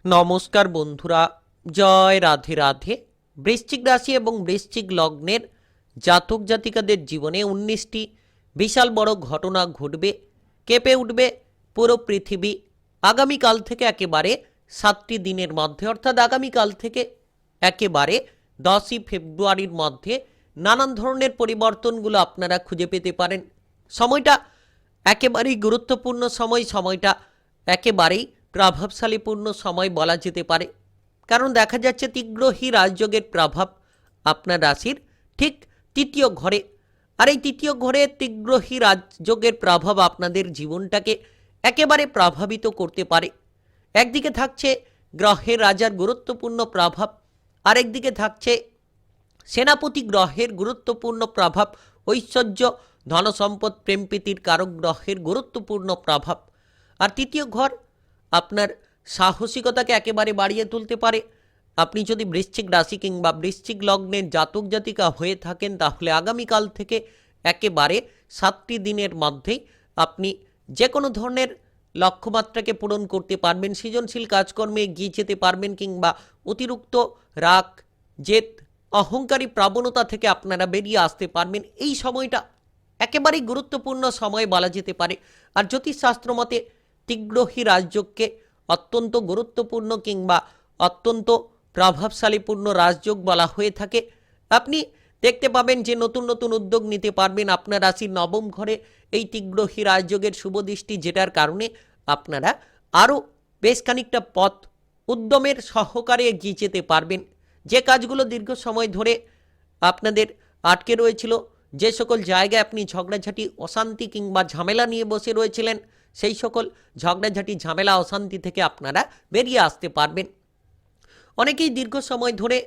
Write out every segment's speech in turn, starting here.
নমস্কার বন্ধুরা, জয় রাধে রাধে। বৃশ্চিক রাশি এবং বৃশ্চিক লগ্নের জাতক জাতিকাদের জীবনে 19টি বিশাল বড় ঘটনা ঘটবে, কেঁপে উঠবে পুরো পৃথিবী। আগামীকাল থেকে একেবারে 7টি দিনের মধ্যে, অর্থাৎ আগামীকাল থেকে একেবারে 10ই ফেব্রুয়ারির মধ্যে নানান ধরনের পরিবর্তনগুলো আপনারা খুঁজে পেতে পারেন। সময়টা একেবারেই গুরুত্বপূর্ণ সময়টা একেবারেই প্রভাবশালীপূর্ণ সময় বলা যেতে পারে। কারণ দেখা যাচ্ছে তীব্রহী রাজযোগের প্রভাব আপনার রাশির ঠিক তৃতীয় ঘরে। আর এই তৃতীয় ঘরে তীব্রহী রাজযোগের প্রভাব আপনাদের জীবনটাকে একেবারে প্রভাবিত করতে পারে। একদিকে থাকছে গ্রহের রাজার গুরুত্বপূর্ণ প্রভাব, আরেকদিকে থাকছে সেনাপতি গ্রহের গুরুত্বপূর্ণ প্রভাব, ঐশ্বর্য ধনসম্পদ প্রেমপ্রীতির কারক গ্রহের গুরুত্বপূর্ণ প্রভাব। আর তৃতীয় ঘর আপনার সাহসিকতাকে একেবারে বাড়িয়ে তুলতে পারে। আপনি যদি বৃশ্চিক রাশি কিংবা বৃশ্চিক লগ্নের জাতক জাতিকা হয়ে থাকেন, তাহলে আগামীকাল থেকে একেবারে 7টি দিনের মধ্যেই আপনি যে কোনো ধরনের লক্ষ্যমাত্রাকে পূরণ করতে পারবেন, সৃজনশীল কাজকর্মে এগিয়ে যেতে পারবেন, কিংবা অতিরিক্ত রাগ, জেদ, অহংকারী প্রবণতা থেকে আপনারা বেরিয়ে আসতে পারবেন। এই সময়টা একেবারেই গুরুত্বপূর্ণ সময় বলা যেতে পারে। আর জ্যোতিষশাস্ত্র মতে তীব্রহী রাজযোগকে অত্যন্ত গুরুত্বপূর্ণ কিংবা অত্যন্ত প্রভাবশালীপূর্ণ রাজযোগ বলা হয়ে থাকে। আপনি দেখতে পাবেন যে নতুন নতুন উদ্যোগ নিতে পারবেন। আপনার রাশির নবম ঘরে এই তীব্রহী রাজযোগের শুভ দৃষ্টি, যেটার কারণে আপনারা আরও বেশ খানিকটা পথ উদ্যমের সহকারে এগিয়ে যেতে পারবেন। যে কাজগুলো দীর্ঘ সময় ধরে আপনাদের আটকে রয়েছিল, যে সকল জায়গায় আপনি ঝগড়াঝাটি, অশান্তি কিংবা ঝামেলা নিয়ে বসে রয়েছিলেন, সেই সকল ঝগড়াঝাটি, ঝামেলা, অশান্তি থেকে আপনারা বেরিয়ে আসতে পারবেন। অনেকেই দীর্ঘ সময় ধরে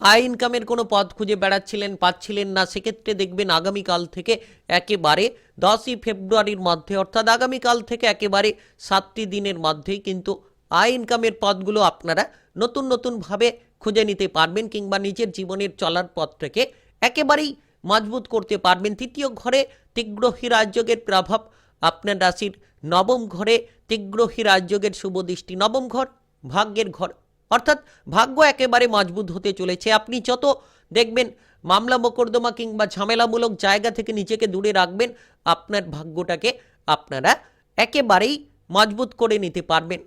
আয় ইনকামের কোনো পথ খুঁজে বেড়াচ্ছিলেন, পাচ্ছিলেন না। সেক্ষেত্রে দেখবেন আগামীকাল থেকে একেবারে 10ই ফেব্রুয়ারির মধ্যে, অর্থাৎ আগামীকাল থেকে একেবারে 7টি দিনের মধ্যেই কিন্তু আয় ইনকামের পথগুলো আপনারা নতুন নতুনভাবে খুঁজে নিতে পারবেন, কিংবা নিজের জীবনের চলার পথটাকে একেবারেই মজবুত করতে পারবেন। তৃতীয় ঘরে তীব্রহী রাজযোগের প্রভাব আপনার রাশির নবম ঘরে তীব্রহী রাজযোগের শুভ দৃষ্টি। নবম ঘর ভাগ্যের ঘর, অর্থাৎ ভাগ্য একেবারে মজবুত হতে চলেছে। আপনি যত দেখবেন মামলা মোকদ্দমা কিংবা ঝামেলামূলক জায়গা থেকে নিজেকে দূরে রাখবেন, আপনার ভাগ্যটাকে আপনারা একেবারেই মজবুত করে নিতে পারবেন।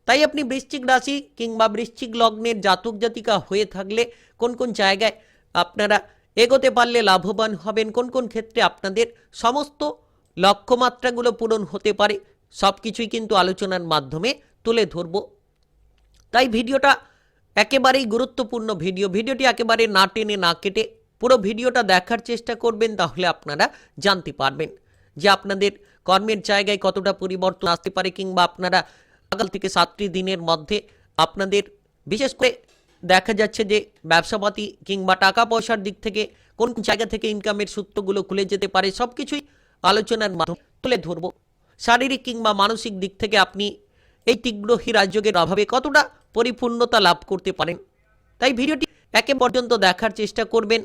তাই আপনি বৃশ্চিক রাশি কিংবা বৃশ্চিক লগ্নের জাতক জাতিকা হয়ে থাকলে কোন কোন জায়গায় আপনারা এগোতে পারলে লাভবান হবেন, কোন কোন ক্ষেত্রে আপনাদের সমস্ত লক্ষ্যমাত্রাগুলো পূরণ হতে পারে, সব কিছুই কিন্তু আলোচনার মাধ্যমে তুলে ধরব। তাই ভিডিওটা একেবারেই গুরুত্বপূর্ণ ভিডিওটি একেবারে না টেনে না কেটে পুরো ভিডিওটা দেখার চেষ্টা করবেন। তাহলে আপনারা জানতে পারবেন যে আপনাদের কর্মের জায়গায় কতটা পরিবর্তন আসতে পারে, কিংবা আপনারা আগাল থেকে 7টি দিনের মধ্যে আপনাদের বিশেষ করে দেখা যাচ্ছে যে ব্যবসাপাতি কিংবা টাকা পয়সার দিক থেকে কোন জায়গা থেকে ইনকামের সূত্রগুলো খুলে যেতে পারে, সব কিছুই আলোচনার মাধ্যমে তুলে ধরব। শারীরিক কিংবা মানসিক দিক থেকে আপনি এই তীব্রহী রাজযোগের অভাবে কতটা পরিপূর্ণতা লাভ করতে পারেন। তাই ভিডিওটি একে পর্যন্ত দেখার চেষ্টা করবেন।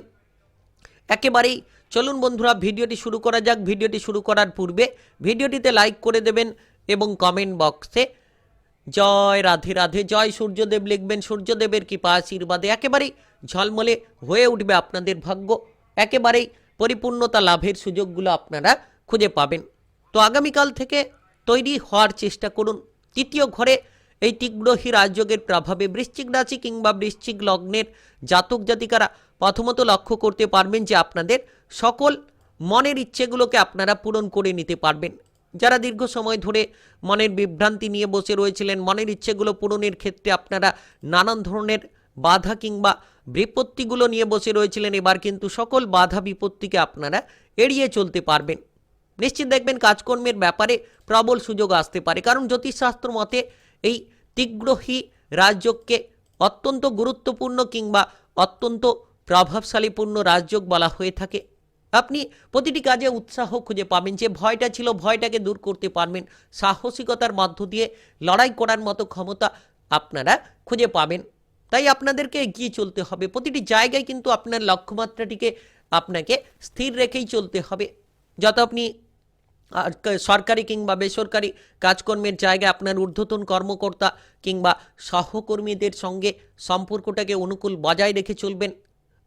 একেবারেই চলুন বন্ধুরা, ভিডিওটি শুরু করা যাক। ভিডিওটি শুরু করার পূর্বে ভিডিওটিতে লাইক করে দেবেন এবং কমেন্ট বক্সে জয় রাধে রাধে, জয় সূর্যদেব লিখবেন। সূর্যদেবের কৃপা আশীর্বাদে একেবারেই ঝলমলে হয়ে উঠবে আপনাদের ভাগ্য। একেবারেই পরিপূর্ণতা লাভের সুযোগগুলো আপনারা খুঁজে পাবেন। তো আগামীকাল থেকে তৈরি হওয়ার চেষ্টা করুন। তৃতীয় ঘরে এই তীব্রহী রাজযোগের প্রভাবে বৃশ্চিক রাশি কিংবা বৃশ্চিক লগ্নের জাতক জাতিকারা প্রথমত লক্ষ্য করতে পারবেন যে আপনাদের সকল মনের ইচ্ছেগুলোকে আপনারা পূরণ করে নিতে পারবেন। যারা দীর্ঘ সময় ধরে মনের বিভ্রান্তি নিয়ে বসে রয়েছিলেন, মনের ইচ্ছেগুলো পূরণের ক্ষেত্রে আপনারা নানান ধরনের বাধা কিংবা বিপত্তিগুলো নিয়ে বসে রয়েছিলেন, এবার কিন্তু সকল বাধা বিপত্তিকে আপনারা এড়িয়ে চলতে পারবেন। নিশ্চিত দেখবেন কাজকর্মের ব্যাপারে প্রবল সুযোগ আসতে পারে, কারণ জ্যোতিষশাস্ত্র মতে এই তীব্রহী রাজযোগকে অত্যন্ত গুরুত্বপূর্ণ কিংবা অত্যন্ত প্রভাবশালীপূর্ণ রাজযোগ বলা হয়ে থাকে। আপনি প্রতিটি কাজে উৎসাহ খুঁজে পাবেন, যে ভয়টা ছিল ভয়টাকে দূর করতে পারবেন, সাহসিকতার মধ্য দিয়ে লড়াই করার মতো ক্ষমতা আপনারা খুঁজে পাবেন। তাই আপনাদেরকে এগিয়ে চলতে হবে। প্রতিটি জায়গায় কিন্তু আপনার লক্ষ্যমাত্রাটিকে আপনাকে স্থির রেখেই চলতে হবে। যত আপনি আর সরকারি কিংবা বেসরকারি কাজকর্মের জায়গায় আপনার ঊর্ধ্বতন কর্মকর্তা কিংবা সহকর্মীদের সঙ্গে সম্পর্কটাকে অনুকূল বজায় রেখে চলবেন,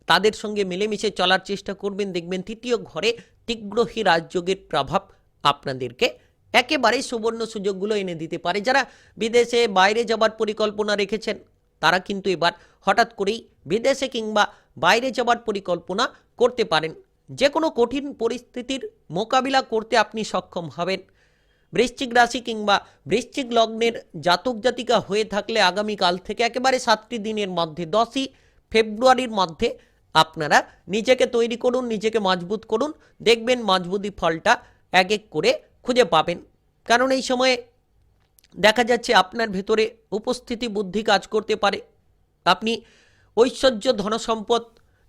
তাদের সঙ্গে মিলেমিশে চলার চেষ্টা করবেন। দেখবেন তৃতীয় ঘরে তীব্রহী রাজযোগের প্রভাব আপনাদেরকে একেবারেই সুবর্ণ সুযোগগুলো এনে দিতে পারে। যারা বিদেশে বাইরে যাবার পরিকল্পনা রেখেছেন তারা কিন্তু এবার হঠাৎ করেই বিদেশে কিংবা বাইরে যাবার পরিকল্পনা করতে পারেন। যে কোনো কঠিন পরিস্থিতির মোকাবিলা করতে আপনি সক্ষম হবেন। বৃশ্চিক রাশি কিংবা বৃশ্চিক লগ্নের জাতক জাতিকা হয়ে থাকলে আগামীকাল থেকে একেবারে 7টি দিনের মধ্যে 10ই ফেব্রুয়ারির মধ্যে আপনারা নিজেকে তৈরি করুন, নিজেকে মজবুত করুন। দেখবেন মজবুতি ফলটা এক এক করে খুঁজে পাবেন। কারণ এই সময়ে দেখা যাচ্ছে আপনার ভেতরে উপস্থিতি বুদ্ধি কাজ করতে পারে। আপনি ঐশ্বর্য ধনসম্পদ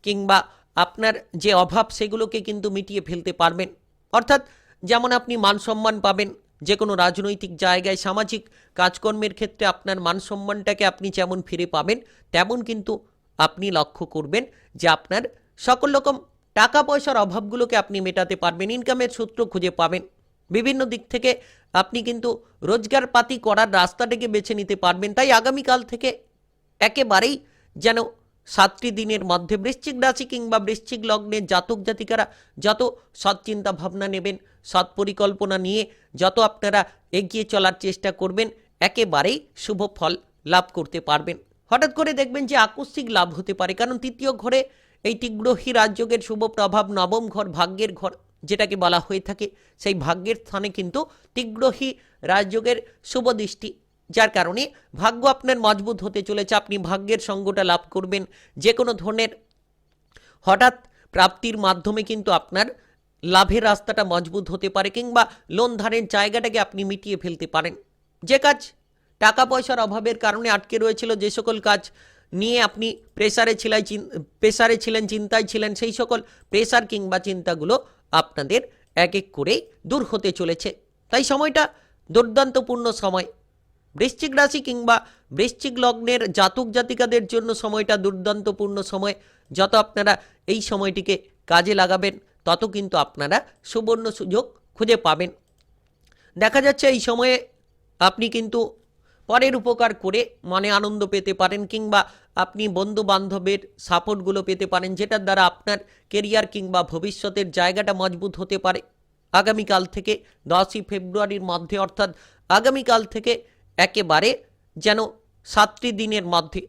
কিংবা আপনার যে অভাব সেগুলোকে কিন্তু মিটিয়ে ফেলতে পারবেন। অর্থাৎ যেমন আপনি মান সম্মান পাবেন, যে কোনো রাজনৈতিক জায়গায় সামাজিক কাজকর্মের ক্ষেত্রে আপনার মান সম্মানটাকে আপনি যেমন ফিরে পাবেন, তেমন কিন্তু আপনি লক্ষ্য করবেন যে আপনার সকল রকম টাকা পয়সার অভাবগুলোকে আপনি মেটাতে পারবেন, ইনকামের সূত্র খুঁজে পাবেন। বিভিন্ন দিক থেকে আপনি কিন্তু রোজগারপাতি করার রাস্তাটাকে বেছে নিতে পারবেন। তাই আগামীকাল থেকে একেবারেই যেন 7টি দিনের মধ্যে বৃশ্চিক রাশি কিংবা বৃশ্চিক লগ্নের জাতক জাতিকারা যত সৎ চিন্তা ভাবনা নেবেন, সৎ পরিকল্পনা নিয়ে যত আপনারা এগিয়ে চলার চেষ্টা করবেন, একেবারেই শুভ ফল লাভ করতে পারবেন। হঠাৎ করে দেখবেন যে আকস্মিক লাভ হতে পারে, কারণ তৃতীয় ঘরে এই তীব্রহী রাজযোগের শুভ প্রভাব, নবম ঘর ভাগ্যের ঘর যেটাকে বলা হয়ে থাকে, সেই ভাগ্যের স্থানে কিন্তু তীব্রহী রাজযোগের শুভ দৃষ্টি, যার কারণে ভাগ্য আপনার মজবুত হতে চলেছে। আপনি ভাগ্যের সঙ্গটা লাভ করবেন। যে কোনো ধরনের হঠাৎ প্রাপ্তির মাধ্যমে কিন্তু আপনার লাভের রাস্তাটা মজবুত হতে পারে, কিংবা লোন ধারের জায়গাটাকে আপনি মিটিয়ে ফেলতে পারেন। যে কাজ টাকা পয়সার অভাবের কারণে আটকে রয়েছিল, যে সকল কাজ নিয়ে আপনি প্রেসারে ছিলেন, চিন্তায় ছিলেন, সেই সকল প্রেসার কিংবা চিন্তাগুলো আপনাদের এক এক করে দূর হতে চলেছে। তাই সময়টা দুর্দান্তপূর্ণ সময়। বৃশ্চিক রাশি কিংবা বৃশ্চিক লগ্নের জাতক জাতিকাদের জন্য সময়টা দুর্দান্তপূর্ণ সময়। যত আপনারা এই সময়টিকে কাজে লাগাবেন, তত কিন্তু আপনারা সুবর্ণ সুযোগ খুঁজে পাবেন। দেখা যাচ্ছে এই সময়ে আপনি কিন্তু পরের উপকার করে মনে আনন্দ পেতে পারেন, কিংবা আপনি বন্ধু বান্ধবের সাপোর্টগুলো পেতে পারেন, যেটার দ্বারা আপনার কেরিয়ার কিংবা ভবিষ্যতের জায়গাটা মজবুত হতে পারে। আগামীকাল থেকে 10ই ফেব্রুয়ারির মধ্যে, অর্থাৎ আগামীকাল থেকে একেবারে যেন 7টি দিনের মধ্যে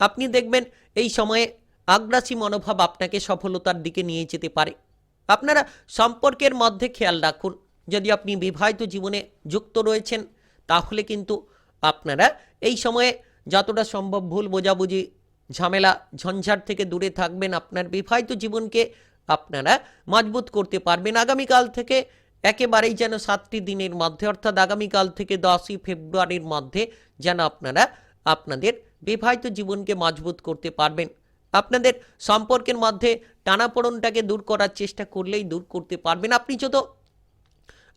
আপনি দেখবেন এই সময়ে আগ্রাসী মনোভাব আপনাকে সফলতার দিকে নিয়ে যেতে পারে। আপনারা সম্পর্কের মধ্যে খেয়াল রাখুন, যদি আপনি বিবাহিত জীবনে যুক্ত রয়েছেন তাহলে কিন্তু আপনারা এই সময়ে যতটা সম্ভব ভুল বোঝাবুঝি, ঝামেলা, ঝঞ্ঝাট থেকে দূরে থাকবেন। আপনার বিবাহিত জীবনকে আপনারা মজবুত করতে পারবেন। আগামীকাল থেকে একেবারেই যেন 7টি দিনের মধ্যে, অর্থাৎ আগামীকাল থেকে 10ই ফেব্রুয়ারির মধ্যে যেন আপনারা আপনাদের বিবাহিত জীবনকে মজবুত করতে পারবেন। আপনাদের সম্পর্কের মধ্যে টানাপোড়েনটাকে দূর করার চেষ্টা করলেই দূর করতে পারবেন। আপনি যত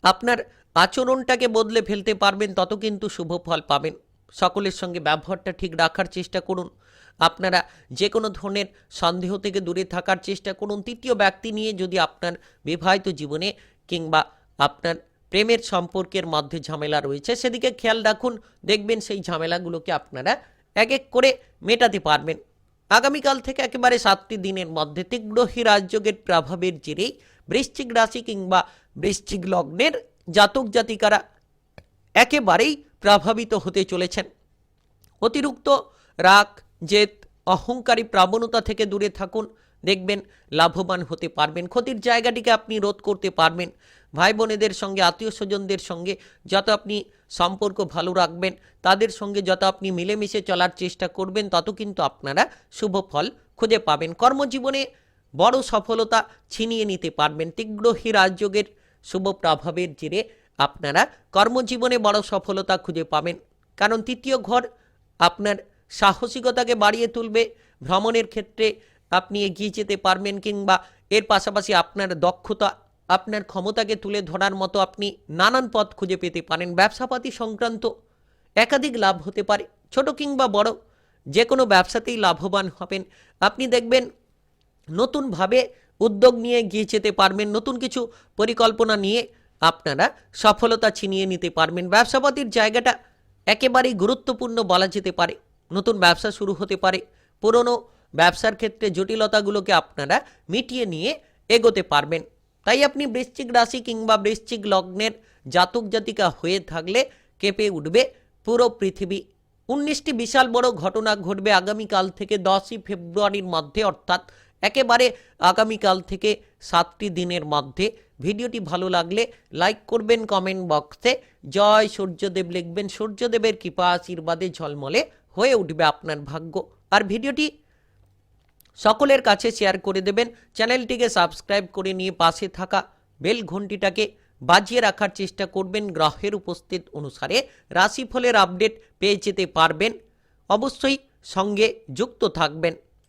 আপনার আচরণটাকে বদলে ফেলতে পারবেন, তত কিন্তু শুভ ফল পাবেন। সকলের সঙ্গে ব্যবহারটা ঠিক রাখার চেষ্টা করুন। আপনারা যে কোনো ধরনের সন্দেহ থেকে দূরে থাকার চেষ্টা করুন। তৃতীয় ব্যক্তি নিয়ে যদি আপনার বিবাহিত জীবনে কিংবা আপনার প্রেমের সম্পর্কের মধ্যে ঝামেলা রয়েছে, সেদিকে খেয়াল রাখুন। দেখবেন সেই ঝামেলাগুলোকে আপনারা এক এক করে মেটাতে পারবেন। আগামীকাল থেকে একেবারে 7টি দিনের মধ্যে তীব্রহী রাজযোগের প্রভাবের জেরেই বৃশ্চিক রাশি কিংবা বৃশ্চিক লগ্নের জাতক জাতিকারা একেবারেই প্রভাবিত হতে চলেছেন। অতিরিক্ত রাগ, জেদ, অহংকারী প্রবণতা থেকে দূরে থাকুন। দেখবেন লাভবান হতে পারবেন। ক্ষতির জায়গাটিকে আপনি রোধ করতে পারবেন। ভাই বোনেদের সঙ্গে, আত্মীয় স্বজনদের সঙ্গে যত আপনি সম্পর্ক ভালো রাখবেন, তাদের সঙ্গে যত আপনি মিলেমিশে চলার চেষ্টা করবেন, তত কিন্তু আপনারা শুভ ফল খুঁজে পাবেন। কর্মজীবনে বড় সফলতা ছিনিয়ে নিতে পারবেন। তীব্রহী রাজযোগের শুভ প্রভাবের জেরে আপনারা কর্মজীবনে বড় সফলতা খুঁজে পাবেন। কারণ তৃতীয় ঘর আপনার সাহসিকতাকে বাড়িয়ে তুলবে। ভ্রমণের ক্ষেত্রে আপনি এগিয়ে যেতে পারবেন, কিংবা এর পাশাপাশি আপনার দক্ষতা, আপনার ক্ষমতাকে তুলে ধরার মতো আপনি নানান পথ খুঁজে পেতে পারেন। ব্যবসাপাতি সংক্রান্ত একাধিক লাভ হতে পারে, ছোট কিংবা বড়, যে কোনো ব্যবসাতেই লাভবান হবেন। আপনি দেখবেন নতুনভাবে উদ্যোগ নিয়ে এগিয়ে যেতে পারবেন। নতুন কিছু পরিকল্পনা নিয়ে আপনারা সফলতা ছিনিয়ে নিতে পারবেন। ব্যবসাপাতির জায়গাটা একেবারেই গুরুত্বপূর্ণ বলা যেতে পারে। নতুন ব্যবসা শুরু হতে পারে। পুরনো ব্যবসার ক্ষেত্রে জটিলতাগুলোকে আপনারা মিটিয়ে নিয়ে এগোতে পারবেন। তাই আপনি বৃশ্চিক রাশি কিংবা বৃশ্চিক লগ্নের জাতক জাতিকা হয়ে থাকলে কেঁপে উঠবে পুরো পৃথিবী। 19টি বিশাল বড় ঘটনা ঘটবে আগামীকাল থেকে 10ই ফেব্রুয়ারির মধ্যে, অর্থাৎ একেবারে আগামীকাল থেকে 7টি দিনের মধ্যে। ভিডিওটি ভালো লাগলে লাইক করবেন, কমেন্ট বক্সে জয় সূর্যদেব লিখবেন। সূর্যদেবের কৃপা আশীর্বাদে ঝলমলে হয়ে উঠবে আপনার ভাগ্য। আর ভিডিওটি সকলের কাছে শেয়ার করে দেবেন। চ্যানেলটিকে সাবস্ক্রাইব করে নিয়ে পাশে থাকা বেল ঘন্টিটাকে বাজিয়ে রাখার চেষ্টা করবেন। গ্রহের উপস্থিত অনুসারে রাশিফলের আপডেট পেয়ে যেতে পারবেন। অবশ্যই সঙ্গে যুক্ত থাকবেন।